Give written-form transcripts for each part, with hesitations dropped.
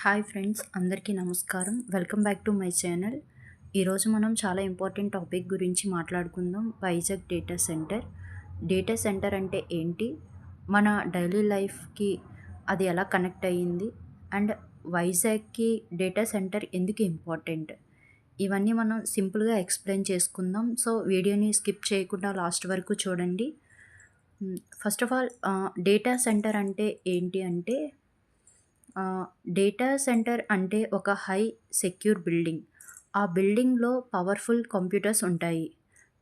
Hi friends, అందరికీ నమస్కారం. Welcome back to my channel. ఈరోజు మనం చాలా ఇంపార్టెంట్ టాపిక్ గురించి మాట్లాడుకుందాం. Vizag data centre. Data centre అంటే ఏంటి, మన డైలీ లైఫ్కి అది ఎలా కనెక్ట్ అయ్యింది, అండ్ వైజాగ్కి డేటా సెంటర్ ఎందుకు ఇంపార్టెంట్, ఇవన్నీ మనం సింపుల్గా ఎక్స్ప్లెయిన్ చేసుకుందాం. సో వీడియోని స్కిప్ చేయకుండా లాస్ట్ వరకు చూడండి. First of all, data centre అంటే ఏంటి అంటే, డేటా సెంటర్ అంటే ఒక హై సెక్యూర్ బిల్డింగ్. ఆ బిల్డింగ్లో పవర్ఫుల్ కంప్యూటర్స్ ఉంటాయి.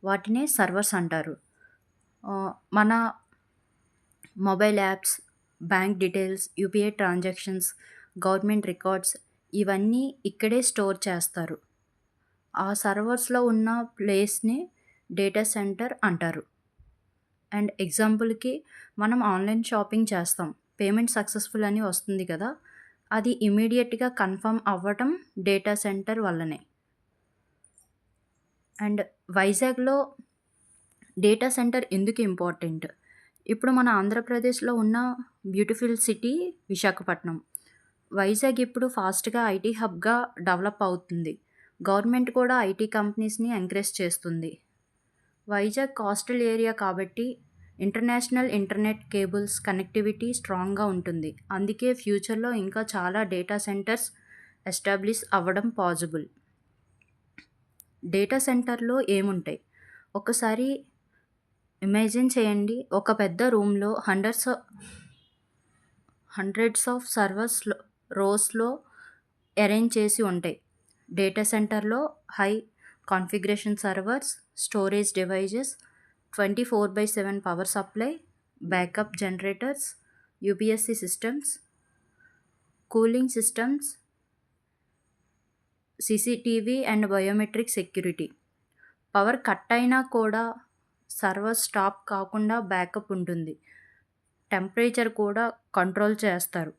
వాటినే సర్వర్స్ అంటారు. మన mobile apps, bank details, UPI transactions, government records ఇవన్నీ ఇక్కడే స్టోర్ చేస్తారు. ఆ సర్వర్స్లో ఉన్న ప్లేస్ని డేటా సెంటర్ అంటారు. అండ్ ఎగ్జాంపుల్కి, మనం ఆన్లైన్ షాపింగ్ చేస్తాం, పేమెంట్ సక్సెస్ఫుల్ అని వస్తుంది కదా, అది ఇమీడియట్గా కన్ఫర్మ్ అవ్వటం డేటా సెంటర్ వల్లనే. అండ్ వైజాగ్లో డేటా సెంటర్ ఎందుకు ఇంపార్టెంట్, ఇప్పుడు మన ఆంధ్రప్రదేశ్లో ఉన్న బ్యూటిఫుల్ సిటీ విశాఖపట్నం. వైజాగ్ ఇప్పుడు ఫాస్ట్గా ఐటీ హబ్గా డెవలప్ అవుతుంది. గవర్నమెంట్ కూడా ఐటీ కంపెనీస్ని ఎంకరేజ్ చేస్తుంది. వైజాగ్ కోస్టల్ ఏరియా కాబట్టి ఇంటర్నేషనల్ ఇంటర్నెట్ కేబుల్స్ కనెక్టివిటీ స్ట్రాంగ్గా ఉంటుంది. అందుకే ఫ్యూచర్లో ఇంకా చాలా డేటా సెంటర్స్ ఎస్టాబ్లిష్ అవ్వడం పాసిబుల్. డేటా సెంటర్లో ఏముంటాయి ఒకసారి ఇమాజిన్ చేయండి. ఒక పెద్ద రూమ్లో హండ్రెడ్స్ ఆఫ్ సర్వర్స్ రోస్లో అరేంజ్ చేసి ఉంటాయి. డేటా సెంటర్లో high configuration servers, storage devices, 24/7 power supply, backup generators, UPSC systems, cooling systems, CCTV and biometric security. Power cut అయినా కూడా సర్వర్ స్టాప్ కాకుండా బ్యాకప్ ఉంటుంది. టెంపరేచర్ కూడా కంట్రోల్ చేస్తారు,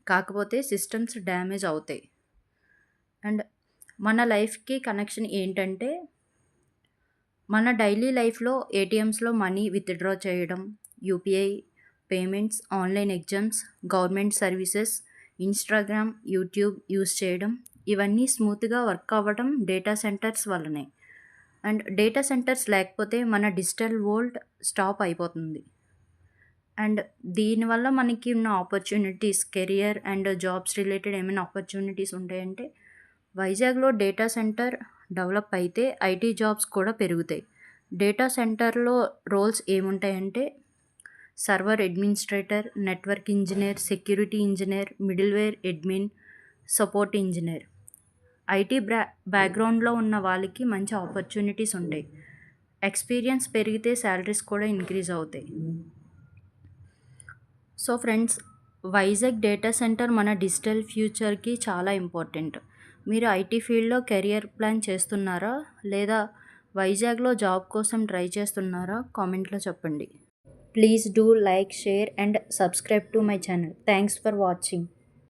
కాకపోతే సిస్టమ్స్ డ్యామేజ్ అవుతాయి. అండ్ మన లైఫ్కి కనెక్షన్ ఏంటంటే, మన డైలీ లైఫ్లో ఏటీఎమ్స్లో మనీ విత్డ్రా చేయడం, UPI payments, online exams, government services, Instagram, YouTube use చేయడం, ఇవన్నీ స్మూత్గా వర్క్ అవ్వడం డేటా సెంటర్స్ వల్లనే. అండ్ డేటా సెంటర్స్ లేకపోతే మన డిజిటల్ వరల్డ్ స్టాప్ అయిపోతుంది. అండ్ దీనివల్ల మనకి ఉన్న opportunities, career and jobs related ఏమైనా ఆపర్చునిటీస్ ఉంటాయంటే, వైజాగ్లో డేటా సెంటర్ డెవలప్ అయితే ఐటీ జాబ్స్ కూడా పెరుగుతాయి. డేటా సెంటర్లో రోల్స్ ఏముంటాయంటే, server administrator, network engineer, security engineer, middleware admin, support engineer. IT బ్యాక్గ్రౌండ్లో ఉన్న వాళ్ళకి మంచి ఆపర్చునిటీస్ ఉంటాయి. ఎక్స్పీరియన్స్ పెరిగితే శాలరీస్ కూడా ఇంక్రీజ్ అవుతాయి. So friends, Vizag data centre మన డిజిటల్ ఫ్యూచర్కి చాలా ఇంపార్టెంట్. మీరు ఐటీ ఫీల్డ్లో కెరియర్ ప్లాన్ చేస్తున్నారా, లేదా వైజాగ్లో జాబ్ కోసం ట్రై చేస్తున్నారా? కామెంట్లో చెప్పండి. Please do like, share and subscribe to my channel. Thanks for watching.